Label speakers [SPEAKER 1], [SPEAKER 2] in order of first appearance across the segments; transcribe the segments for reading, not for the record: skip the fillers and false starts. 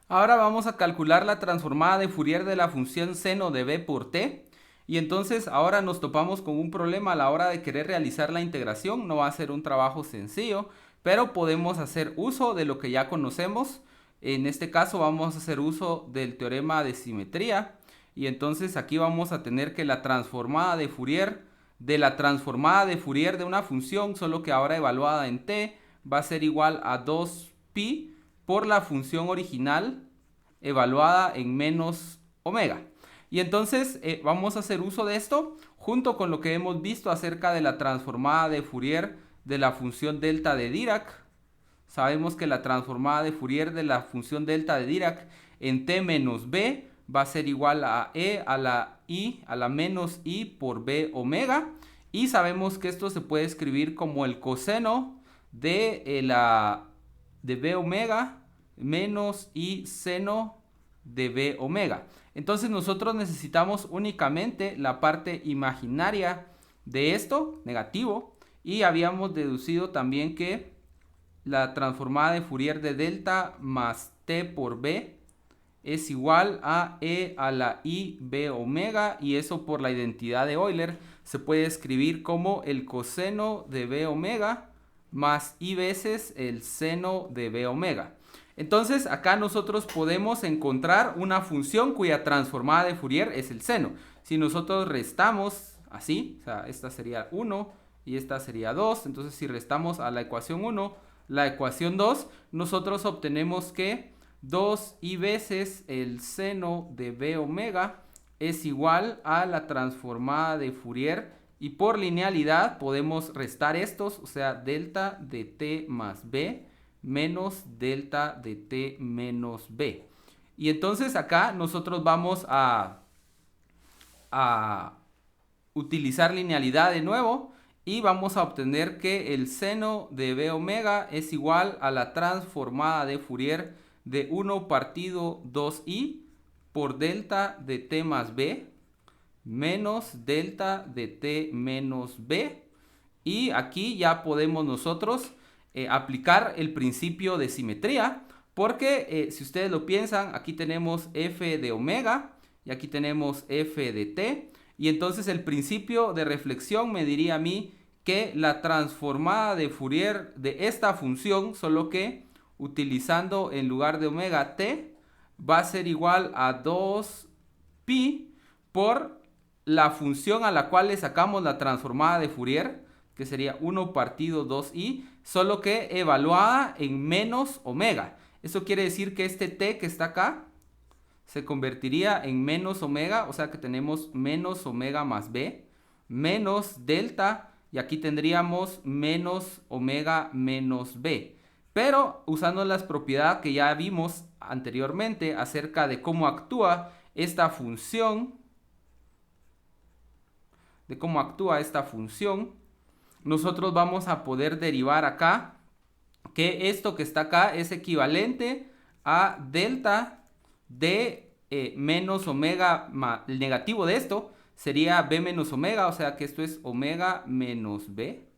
[SPEAKER 1] Ahora vamos a calcular la transformada de Fourier de la función seno de b por t. Y entonces ahora nos topamos con un problema a la hora de querer realizar la integración. No va a ser un trabajo sencillo, pero podemos hacer uso de lo que ya conocemos. En este caso vamos a hacer uso del teorema de simetría. Y entonces aquí vamos a tener que la transformada de Fourier de la transformada de Fourier de una función, solo que ahora evaluada en t, va a ser igual a 2pi por la función original evaluada en menos omega. Y entonces vamos a hacer uso de esto junto con lo que hemos visto acerca de la transformada de Fourier de la función delta de Dirac. Sabemos que la transformada de Fourier de la función delta de Dirac en t menos b va a ser igual a e a la i a la menos i por b omega. Y sabemos que esto se puede escribir como el coseno de b omega menos i seno de b omega. Entonces nosotros necesitamos únicamente la parte imaginaria de esto, negativo, y habíamos deducido también que la transformada de Fourier de delta más t por b es igual a e a la i b omega, y eso por la identidad de Euler se puede escribir como el coseno de b omega más i veces el seno de b omega. Entonces acá nosotros podemos encontrar una función cuya transformada de Fourier es el seno. Si nosotros restamos así, o sea, esta sería 1 y esta sería 2, entonces si restamos a la ecuación 1 la ecuación 2, nosotros obtenemos que 2i veces el seno de b omega es igual a la transformada de Fourier, y por linealidad podemos restar estos, o sea, delta de t más b menos delta de t menos b. Y entonces acá nosotros vamos a utilizar linealidad de nuevo y vamos a obtener que el seno de b omega es igual a la transformada de Fourier de 1 partido 2i por delta de t más b menos delta de t menos b. Y aquí ya podemos nosotros aplicar el principio de simetría, porque si ustedes lo piensan, aquí tenemos f de omega y aquí tenemos f de t, y entonces el principio de reflexión me diría a mí que la transformada de Fourier de esta función, solo que utilizando en lugar de omega t, va a ser igual a 2pi por la función a la cual le sacamos la transformada de Fourier, que sería 1 partido 2i, solo que evaluada en menos omega. Eso quiere decir que este t que está acá se convertiría en menos omega, o sea que tenemos menos omega más b, menos delta, y aquí tendríamos menos omega menos b. Pero usando las propiedades que ya vimos anteriormente acerca de cómo actúa esta función, nosotros vamos a poder derivar acá que esto que está acá es equivalente a delta de menos omega, el negativo de esto sería b menos omega, o sea que esto es omega menos b,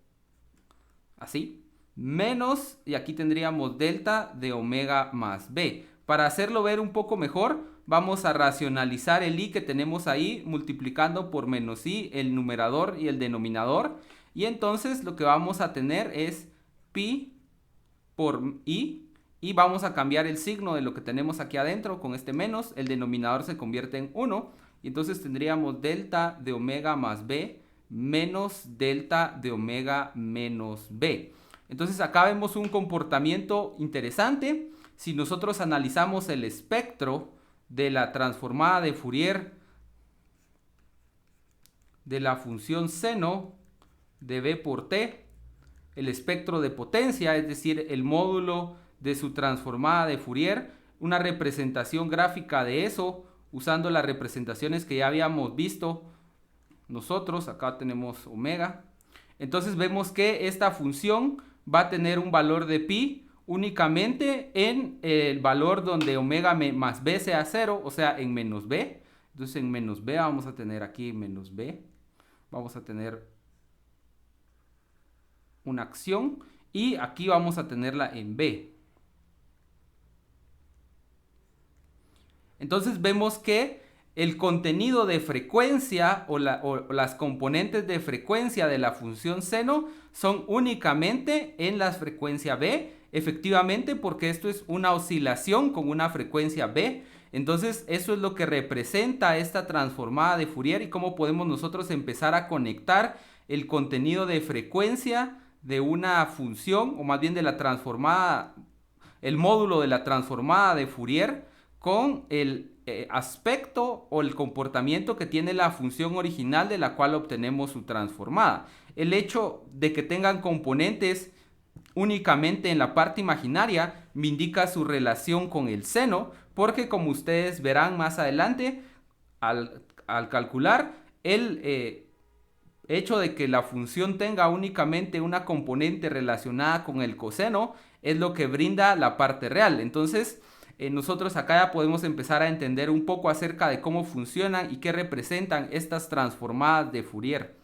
[SPEAKER 1] así, menos, y aquí tendríamos delta de omega más b. Para hacerlo ver un poco mejor, vamos a racionalizar el i que tenemos ahí multiplicando por menos i el numerador y el denominador, y entonces lo que vamos a tener es pi por i, y vamos a cambiar el signo de lo que tenemos aquí adentro con este menos, el denominador se convierte en 1, y entonces tendríamos delta de omega más b menos delta de omega menos b. Entonces acá vemos un comportamiento interesante. Si nosotros analizamos el espectro de la transformada de Fourier de la función seno de b por t, el espectro de potencia, es decir, el módulo de su transformada de Fourier, una representación gráfica de eso, usando las representaciones que ya habíamos visto nosotros. Acá tenemos omega. Entonces vemos que esta función va a tener un valor de pi únicamente en el valor donde omega más b sea 0, o sea, en menos b. Entonces en menos b vamos a tener aquí menos b. Vamos a tener una acción y aquí vamos a tenerla en b. Entonces vemos que el contenido de frecuencia o las componentes de frecuencia de la función seno son únicamente en la frecuencia B, efectivamente porque esto es una oscilación con una frecuencia B. Entonces eso es lo que representa esta transformada de Fourier y cómo podemos nosotros empezar a conectar el contenido de frecuencia de una función, o más bien de la transformada, el módulo de la transformada de Fourier con el aspecto o el comportamiento que tiene la función original de la cual obtenemos su transformada. El hecho de que tengan componentes únicamente en la parte imaginaria me indica su relación con el seno, porque como ustedes verán más adelante, al calcular el hecho de que la función tenga únicamente una componente relacionada con el coseno es lo que brinda la parte real. Entonces, nosotros acá ya podemos empezar a entender un poco acerca de cómo funcionan y qué representan estas transformadas de Fourier.